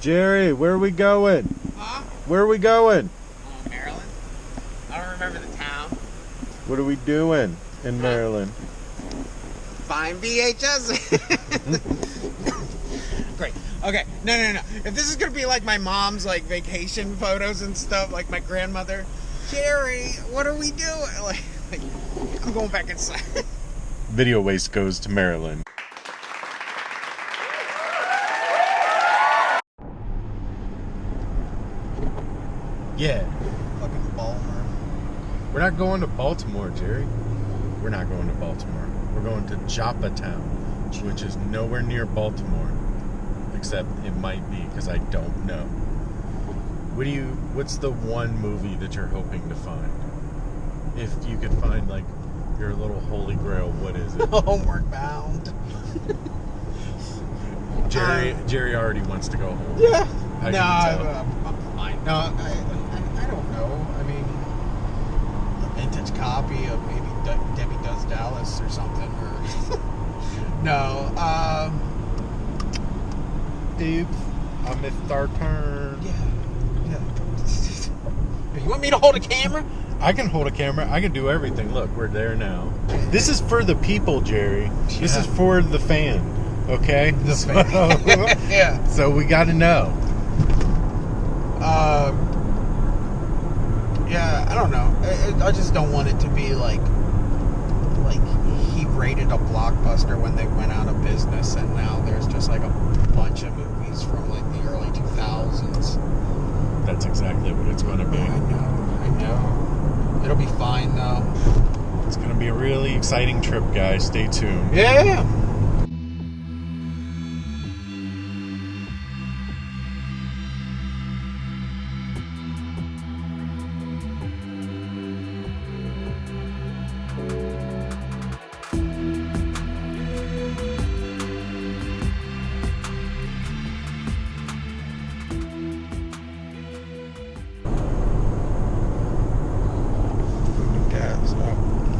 Jerry, where are we going? Huh? Where are we going? Maryland? I don't remember the town. What are we doing in Maryland? Buying VHS. Great. Okay. No. If this is gonna be like my mom's like vacation photos and stuff, like my grandmother, Jerry, what are we doing? Like I'm going back inside. Video Waste goes to Maryland. Yeah. Fucking Balmer. We're not going to Baltimore, Jerry. We're not going to Baltimore. We're going to Joppatown, which is nowhere near Baltimore. Except it might be, because I don't know. What's the one movie that you're hoping to find? If you could find, like, your little holy grail, what is it? Homeward Bound. Jerry already wants to go home. Yeah. I No, can tell. I'm fine. No, I don't know. I mean, a vintage copy of maybe Debbie Does Dallas or something. Or no. Oops, I missed our turn. Yeah. You want me to hold a camera? I can hold a camera. I can do everything. Look, we're there now. This is for the people, Jerry. This Yeah. is for the fan. Okay? Yeah. So we got to know. Yeah, I don't know. I just don't want it to be like he rated a Blockbuster when they went out of business, and now there's just like a bunch of movies from like the early 2000s. That's exactly what it's going to be. I know. It'll be fine though. It's going to be a really exciting trip, guys. Stay tuned. Yeah.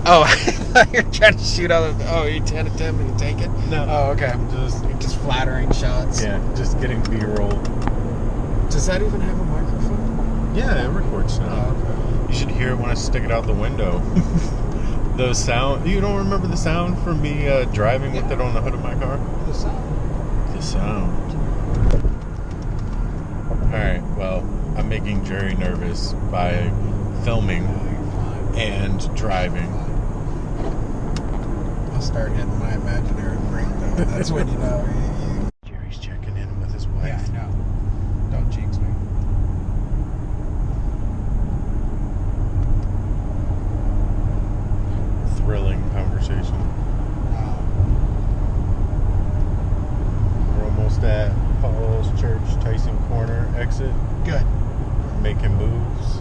Oh, you're trying to shoot out. Oh, you're trying to tell me to take it? No. Oh, okay. Just Just flattering shots. yeah, just getting B-roll. Does that even have a microphone? Yeah, it records now. Oh, okay. You should hear it when I stick it out the window. The sound. You don't remember the sound from me driving with it on the hood of my car? The sound. The sound. Alright, well, I'm making Jerry nervous by filming and driving. I'll start hitting my imaginary brain though. That's when you know. Jerry's checking in with his wife. Yeah, I know. Don't jinx me. Thrilling conversation. We're almost at Paul's Church, Tyson Corner exit. Good. We're making moves.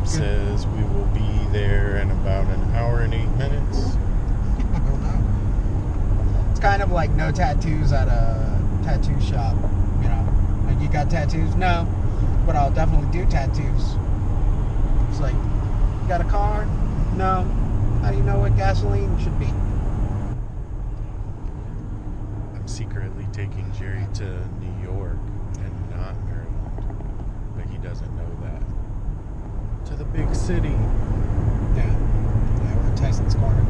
Says we will be there in about an hour and 8 minutes. I don't know. It's kind of like no tattoos at a tattoo shop. You know, like you got tattoos? No, but I'll definitely do tattoos. It's like, you got a car? No. How do you know what gasoline should be? I'm secretly taking Jerry to New York and not Maryland, but he doesn't know that. To the big city. Yeah, we're at Tyson's Corner.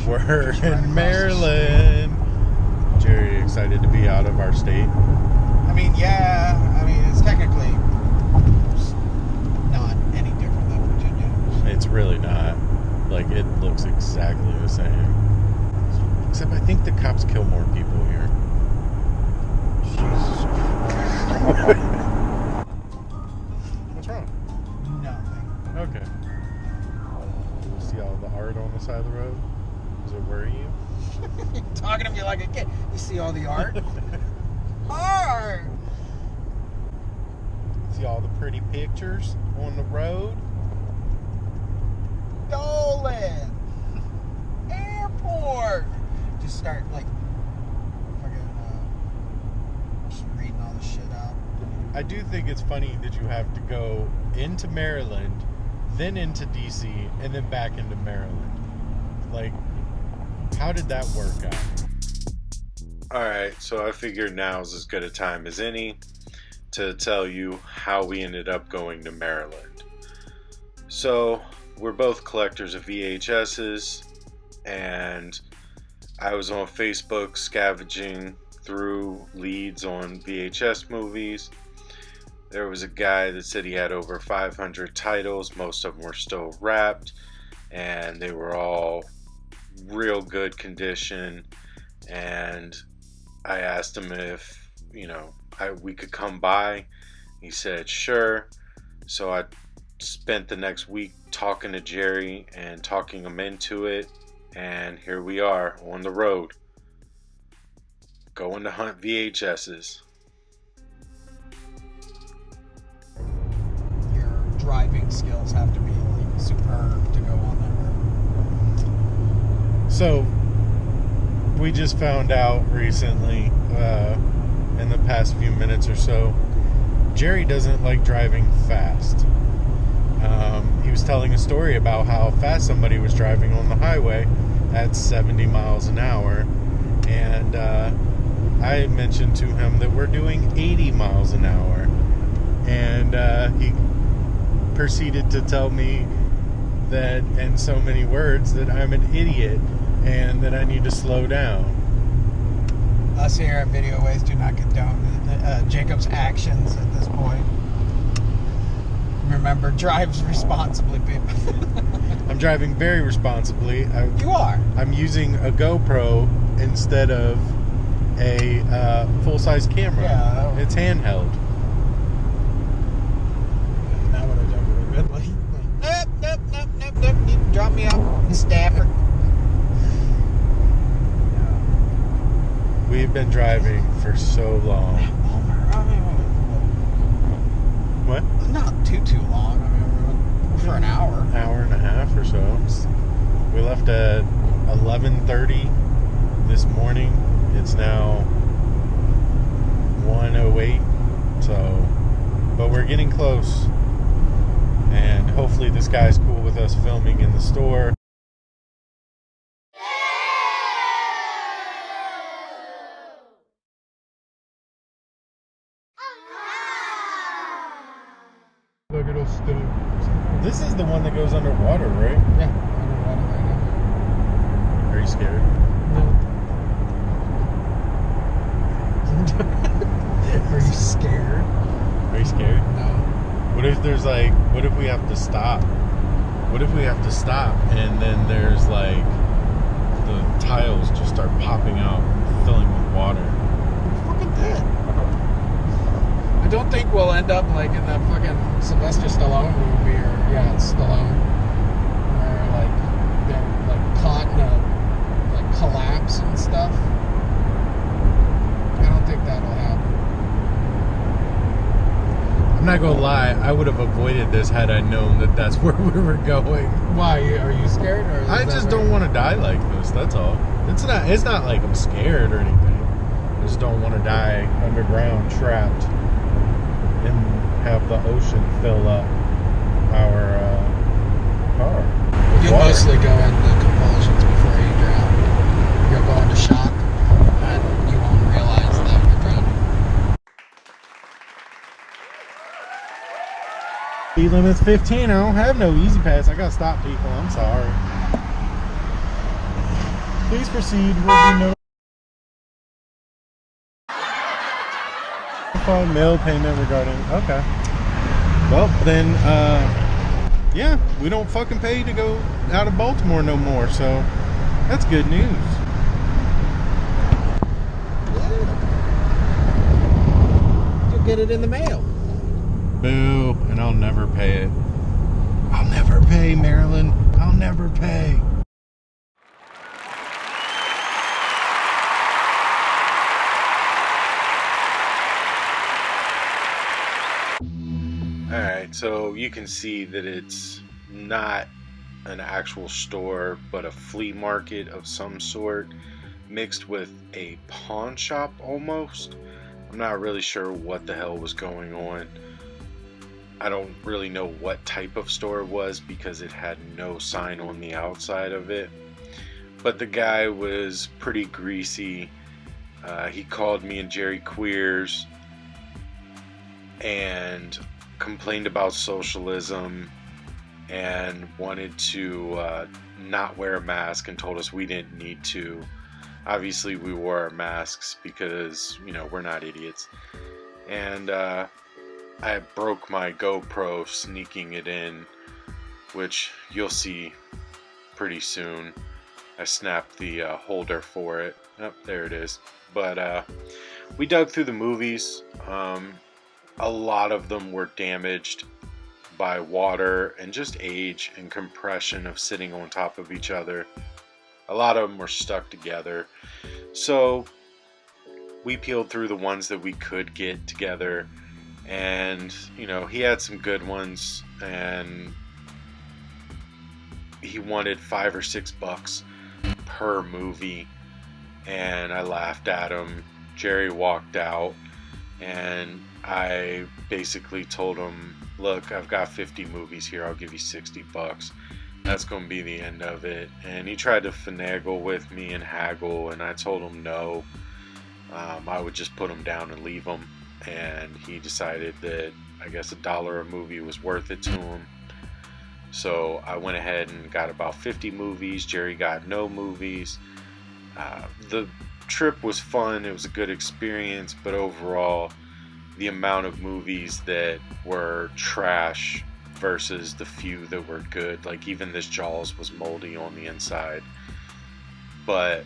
We're in Maryland. Jerry, excited to be out of our state? I mean, yeah. I mean, it's technically not any different than Virginia. It's really not. Like, it looks exactly the same. Except I think the cops kill more people here. Jesus. What's wrong? Nothing. Okay. You see all the art on the side of the road? Does it worry you? You're talking to me like a kid. You see all the art? Art! See all the pretty pictures on the road? Dolan! Airport! Just start, like, fucking, just reading all this shit out. I do think it's funny that you have to go into Maryland, then into DC, and then back into Maryland. Like, how did that work out? Alright, so I figured now's as good a time as any to tell you how we ended up going to Maryland. So, we're both collectors of VHSs, and I was on Facebook scavenging through leads on VHS movies. There was a guy that said he had over 500 titles. Most of them were still wrapped, and they were all real good condition. And I asked him if, we could come by. He said, sure. So I spent the next week talking to Jerry and talking him into it. And here we are on the road, going to hunt VHSs. Your driving skills have to be like superb to go on that road. So, we just found out recently, in the past few minutes or so, Jerry doesn't like driving fast. He was telling a story about how fast somebody was driving on the highway at 70 miles an hour. And I mentioned to him that we're doing 80 miles an hour. And he proceeded to tell me that, in so many words, that I'm an idiot and that I need to slow down. Us here at Video Ways do not condone Jacob's actions at this point. Remember, drives responsibly, people. I'm driving very responsibly. You are. I'm using a GoPro instead of a full-size camera. Yeah. It's handheld. Now what I do with Ridley. Nope. You drop me off in Stafford. We've been driving for so long. What? Not too long. I mean, for an hour. Hour and a half or so. We left at 11:30 this morning. It's now 1:08. So, but we're getting close. And hopefully this guy's cool with us filming in the store. Look at those stuff. This is the one that goes underwater, right? Yeah, underwater right now. Are you scared? No. Are you scared? Are you scared? No. What if we have to stop? What if we have to stop and then there's like the tiles just start popping out, filling with water? We're fucking dead. I don't think we'll end up like in that fucking Sylvester Stallone movie, it's Stallone, where like they're like caught in a like collapse and stuff. I don't think that'll happen. I'm not gonna lie, I would have avoided this had I known that that's where we were going. Why? Are you scared? Or I just don't want to die like this. That's all. It's not like I'm scared or anything. I just don't want to die underground, trapped, and have the ocean fill up our car. You'll mostly go into convulsions before you drown. You'll go into shock, and you won't realize that you're drowning. Speed limit's 15. I don't have no easy pass. I gotta stop people. I'm sorry. Please proceed. Will be no mail payment regarding. Okay. Well, then, yeah, we don't fucking pay to go out of Baltimore no more. So that's good news. Yeah. You'll get it in the mail. Boo, and I'll never pay it. I'll never pay, Maryland. I'll never pay. Alright, so you can see that it's not an actual store, but a flea market of some sort, mixed with a pawn shop almost. I'm not really sure what the hell was going on. I don't really know what type of store it was because it had no sign on the outside of it. But the guy was pretty greasy. He called me and Jerry queers and complained about socialism and wanted to not wear a mask and told us we didn't need to. Obviously, we wore our masks because, we're not idiots. And I broke my GoPro sneaking it in, which you'll see pretty soon. I snapped the holder for it. Oh, there it is. But we dug through the movies. A lot of them were damaged by water and just age and compression of sitting on top of each other. A lot of them were stuck together. So we peeled through the ones that we could get together. And, he had some good ones. And he wanted $5 or $6 per movie. And I laughed at him. Jerry walked out. And I basically told him, look, I've got 50 movies here. I'll give you $60. That's going to be the end of it. And he tried to finagle with me and haggle, and I told him no. I would just put him down and leave him. And he decided that I guess $1 a movie was worth it to him. So I went ahead and got about 50 movies. Jerry got no movies. The trip was fun. It was a good experience, but overall, the amount of movies that were trash versus the few that were good, like even this Jaws was moldy on the inside. But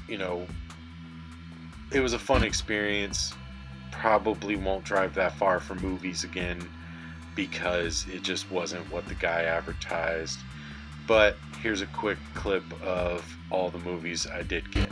it was a fun experience. Probably won't drive that far for movies again because it just wasn't what the guy advertised. But here's a quick clip of all the movies I did get.